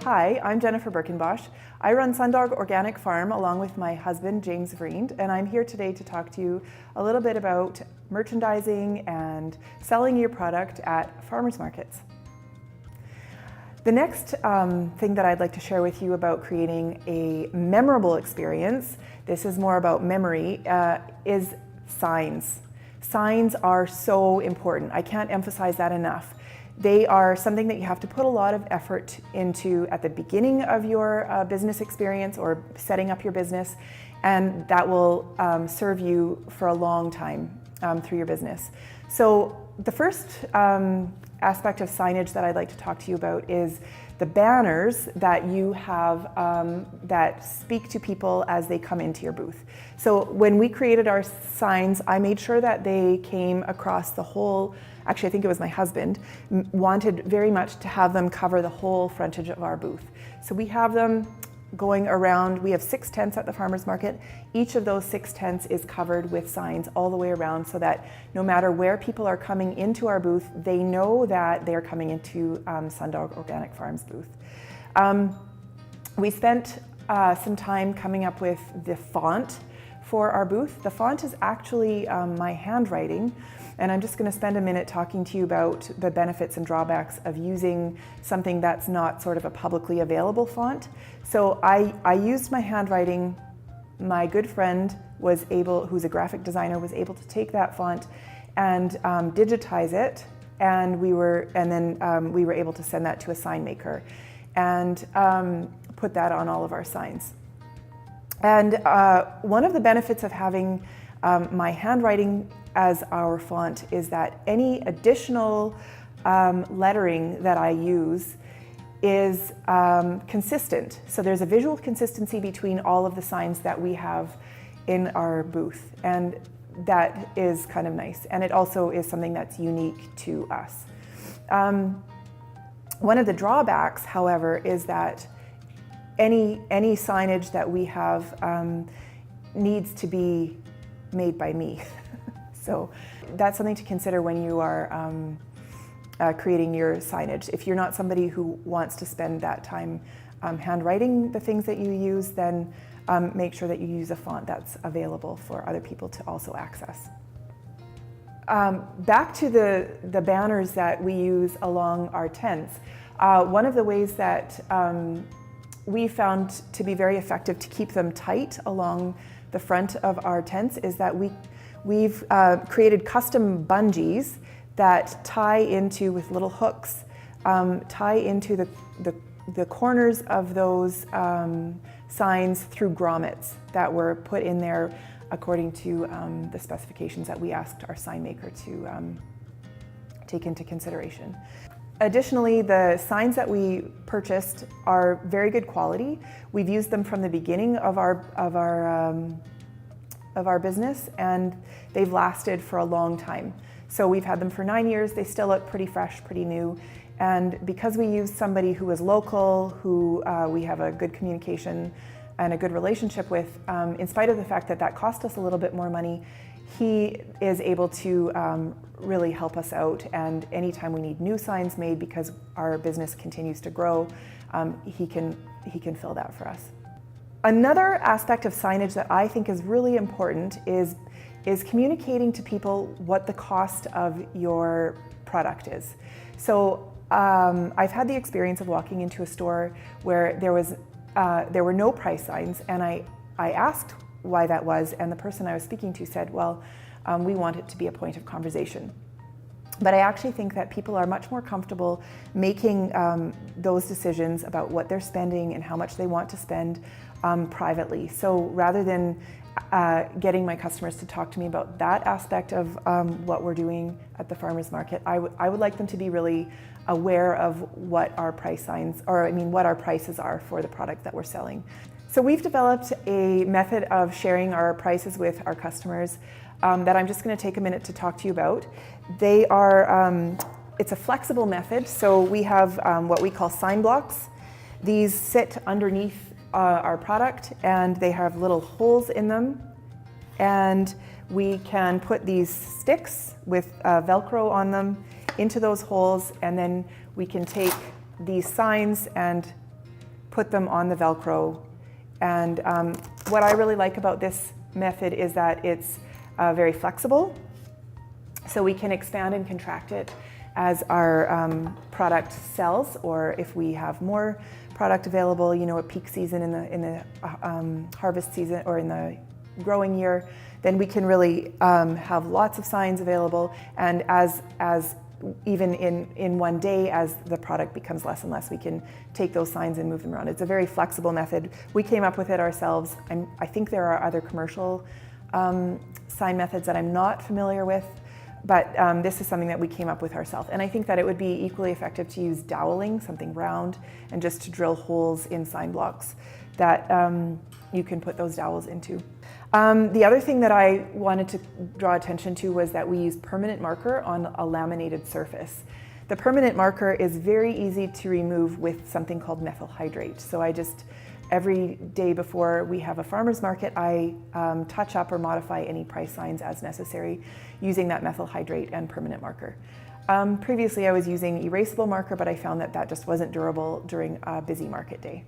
Hi, I'm Jennifer Berkenbosch. I run Sundog Organic Farm along with my husband, James Vriend, and I'm here today to talk to you a little bit about merchandising and selling your product at farmers markets. The next thing that I'd like to share with you about creating a memorable experience, this is more about memory, is signs. Signs are so important. I can't emphasize that enough. They are something that you have to put a lot of effort into at the beginning of your business experience or setting up your business, and that will serve you for a long time through your business. So the first aspect of signage that I'd like to talk to you about is the banners that you have that speak to people as they come into your booth. So when we created our signs, I made sure that they came across the whole, actually I think it was my husband, wanted very much to have them cover the whole frontage of our booth. So we have them going around. We have 6 tents at the farmers market. Each of those 6 tents is covered with signs all the way around so that no matter where people are coming into our booth, they know that they're coming into Sundog Organic Farm's booth. We spent some time coming up with the font for our booth. The font is actually my handwriting, and I'm just going to spend a minute talking to you about the benefits and drawbacks of using something that's not sort of a publicly available font. So I used my handwriting. My good friend was able, who's a graphic designer, was able to take that font and digitize it, and we were able to send that to a sign maker and put that on all of our signs. And one of the benefits of having my handwriting as our font is that any additional lettering that I use is consistent. So there's a visual consistency between all of the signs that we have in our booth, and that is kind of nice. And it also is something that's unique to us. One of the drawbacks, however, is that any signage that we have needs to be made by me. So that's something to consider when you are creating your signage. If you're not somebody who wants to spend that time handwriting the things that you use, then make sure that you use a font that's available for other people to also access. Back to the banners that we use along our tents. One of the ways that we found to be very effective to keep them tight along the front of our tents is that we've created custom bungees that tie into, with little hooks, tie into the corners of those signs through grommets that were put in there according to the specifications that we asked our sign maker to take into consideration. Additionally, the signs that we purchased are very good quality. We've used them from the beginning of our business, and they've lasted for a long time. So we've had them for 9 years. They still look pretty fresh, pretty new. And because we used somebody who is local, who we have a good communication and a good relationship with, in spite of the fact that that cost us a little bit more money, he is able to really help us out, and anytime we need new signs made because our business continues to grow, he can fill that for us. Another aspect of signage that I think is really important is communicating to people what the cost of your product is. So I've had the experience of walking into a store where there were no price signs, and I asked why that was, and the person I was speaking to said, well, we want it to be a point of conversation. But I actually think that people are much more comfortable making those decisions about what they're spending and how much they want to spend privately. So rather than getting my customers to talk to me about that aspect of what we're doing at the farmers market, I would like them to be really aware of what our price signs, or what our prices are for the product that we're selling. So we've developed a method of sharing our prices with our customers that I'm just going to take a minute to talk to you about. They are, it's a flexible method, so we have what we call sign blocks. These sit underneath our product, and they have little holes in them, and we can put these sticks with Velcro on them into those holes, and then we can take these signs and put them on the Velcro. And what I really like about this method is that it's very flexible. So we can expand and contract it as our product sells, or if we have more product available, you know, at peak season in the harvest season or in the growing year, then we can really have lots of signs available. And as even in one day, as the product becomes less and less, we can take those signs and move them around. It's a very flexible method. We came up with it ourselves. I think there are other commercial sign methods that I'm not familiar with, but this is something that we came up with ourselves. And I think that it would be equally effective to use doweling, something round, and just to drill holes in sign blocks that you can put those dowels into. The other thing that I wanted to draw attention to was that we use permanent marker on a laminated surface. The permanent marker is very easy to remove with something called methyl hydrate. So I just, every day before we have a farmer's market, I touch up or modify any price signs as necessary using that methyl hydrate and permanent marker. Previously I was using erasable marker, but I found that that just wasn't durable during a busy market day.